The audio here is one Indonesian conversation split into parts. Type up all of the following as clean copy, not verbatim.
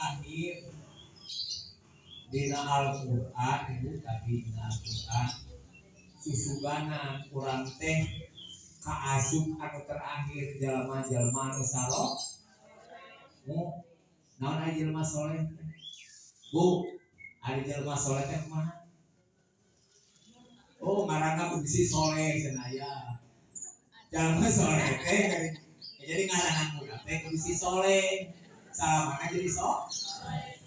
terakhir dina Al-Qur'an ibu tadi dina Al-Qur'an susugana urang teh kaasup anu terakhir jalma-jalma anu saleh mu naon aya jelema soleh bu ari jelema soleh teh kumaha oh ngaranna bisi soleh cenah jalma soleh teh jadi ngaranna budak teh bisi soleh salamana jadi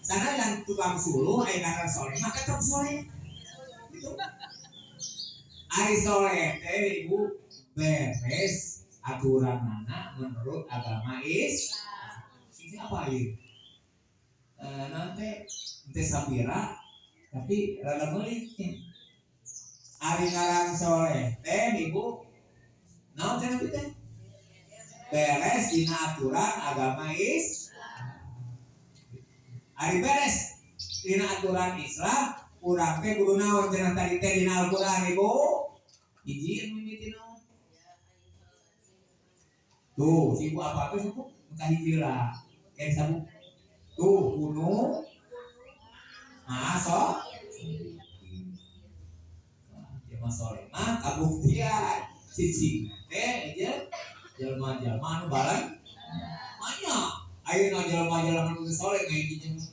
sana yang tukang suluh aya ngaran soleh maka tetap soleh gitu ari soleh teh ibu beres aturan mana menurut agama Islam ini apa ini nanti sapira tapi rada meuli ari ngaran soleh teh ibu naon cenah teh beres dina aturan agama Islam ari beres dina aturan Islam urang teh kudu naon cenah tadi teh dina Al-Qur'an ibu izin mimiti naon tuh si ibu apa tuh ibu entah hijira kayak sabu tuh kuno masuk jelma soleh mah kabuktian cicing teh aja jelma-jelma anu bareng banyak ayeuna jelma-jelma anu soleh kayak gitu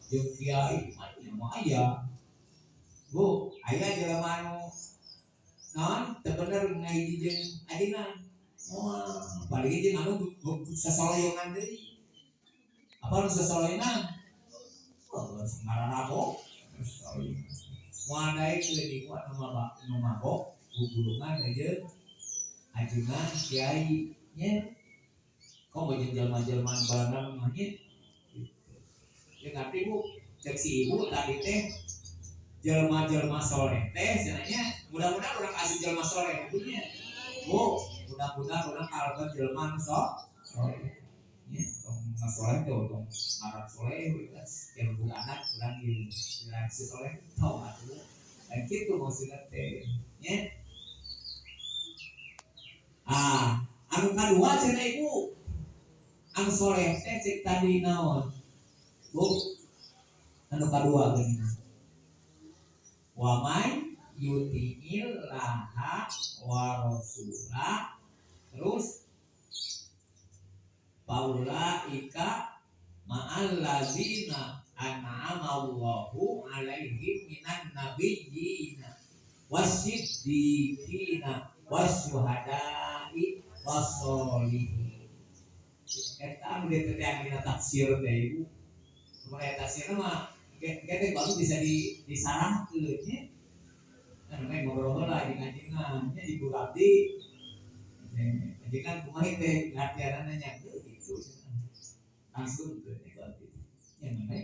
jeung kiai mah aya bu aya jelema anu naon teu bener ngahiji jeung adina paling jeung anu sasoloyongan deui apa nu sasoloyongan ngaran abo moal daek teu di kuat nu mabok gugulungan aja ajeungan kiai nya kok jeung jelema-jelema barang mah nya ya ngerti bu cek si ibu tadi teh jelma-jelma soleh teh cenanya mudah-mudahan urang kasih jelma soleh punya bu mudah-mudahan urang kalebet jelma anu soleh nya tong soleh teh tong ngaran soleh jeung budak anak urang generasi soleh tau atuh dan kitu maksudna teh nya anu kadua cenah ibu anu soleh teh cek tadi naon bu anu kadua geuning wa may yuti'il laha wa rasulah terus paulaika ma'al ladzina an'ama Allahu 'alaihim minan nabiyyina wasiddiqina wasyuhada'i wassolihin eta anu teh dina tafsir teh ibu mulai tafsirna mah gede baru bisa disarangkeun nya kan we ngobrol heula di ngajengan nya ibu abdi ngajengan kumaha teh latihanna nya gitu langsung teh ibu abdi nya mah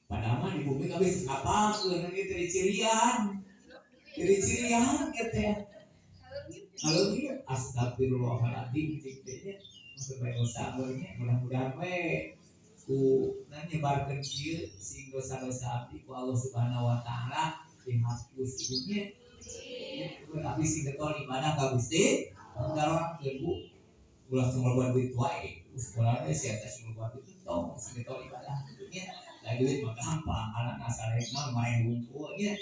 padahal mah di bumi kabeh ngapakeun ieu teh cirian teh kalau dia astagfirullahaladzim cik untuk baik dosa nya mudah-mudahan we ku nyebarkeun kieu sing dosa-dosa abdi ku Allah Subhanahu wa taala dihapus ibunya abdi sing getol ibadah ka Gusti ngaroakeun bu ulah sumber duit wae sekolah teh sia teh sumber duit tong sing getol ibadah nya da duit mah gampang anak asarena main hungkul nya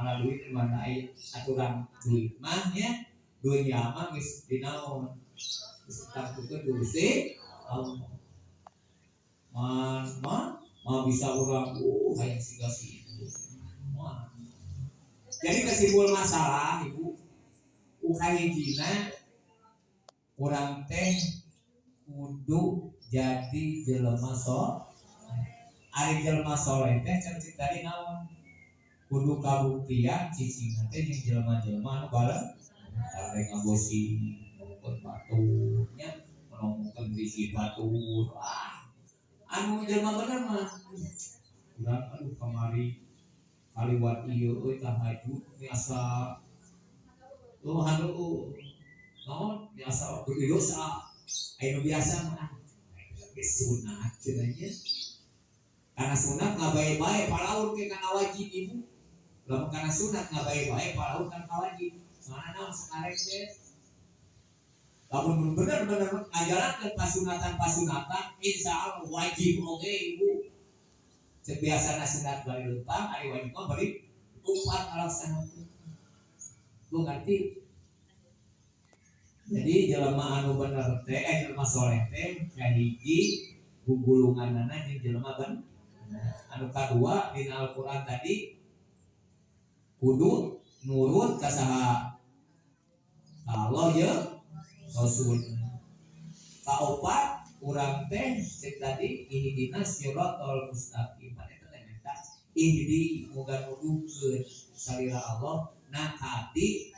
ala duit mana aya aturan duit mah nya dunya mah geus dinaon geus takutkeun Gusti Allah mah bisa urang hayang siga si ibu jadi kesimpulan masalah ibu hijina urang teh kudu jadi jelema ari jelema soleh teh can tadi naon kudu kabuktian cicing teh jeung jelema-jelema anu bareng tare ngabosi ngomongkeun batunya ngomongkeun bisi batu anu jelema bener mah urang aduh kamari kaliwat ieu euy tahajud biasa haduh naon biasa beri dosa aya nu biasa mah sunat cenah nya kana sunat ngabae-bae palaur ke kana wajib ibu lamun kana sunat ngabae-bae palaur kana wajib soalna naon sakarek teh Lamun bener-bener ngajaran pasunatan insya Allah wajib oke ibu. Sebiasa sunat bari leumpang, ari wajib mah bari umpat ngalaksanakeun. Bu ngerti? Jadi jelema anu bener teh jelema soleh teh kahiji gugulunganana jeung jelema bener. Anu kadua dina Al-Qur'an tadi kudu nurut ka saha Allah jeung Rasul. Kaopat urang teh cek tadi ihdina siratal mustaqim. Eta teh eta ihdi muga nuduhkeun salira Allah na hati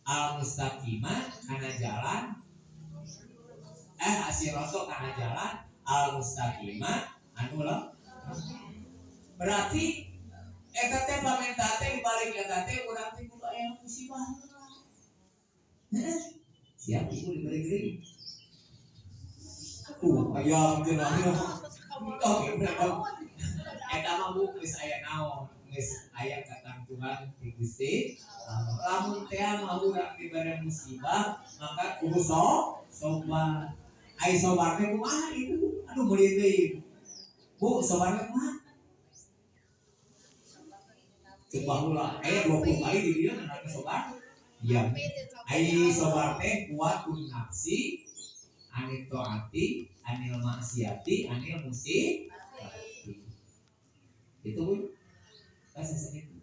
al mustaqimah kana jalan asirato kana jalan al mustaqimah anu lah. Berarti eta teh pamenta teh dibalik eta teh urang teh kudu aya musibah. Siap ibu diberi-beri. Aya teu naon. Oke, eta mah bu geus aya naon, geus aya katamtuhan ti Gusti. Lamun teh mah urang diberi musibah, maka kudu sobar. Ai sobar teh kumaha itu? Aduh meuli deui. Bu, sobar teh kumaha? Cek baheula aya 20 kali di dieu ngarana sobar. Iya. Ai sobar teh kuat kun nafsi, anil taati, anil maksiati, anil musibati. Itu Bu. Kasih sedikit.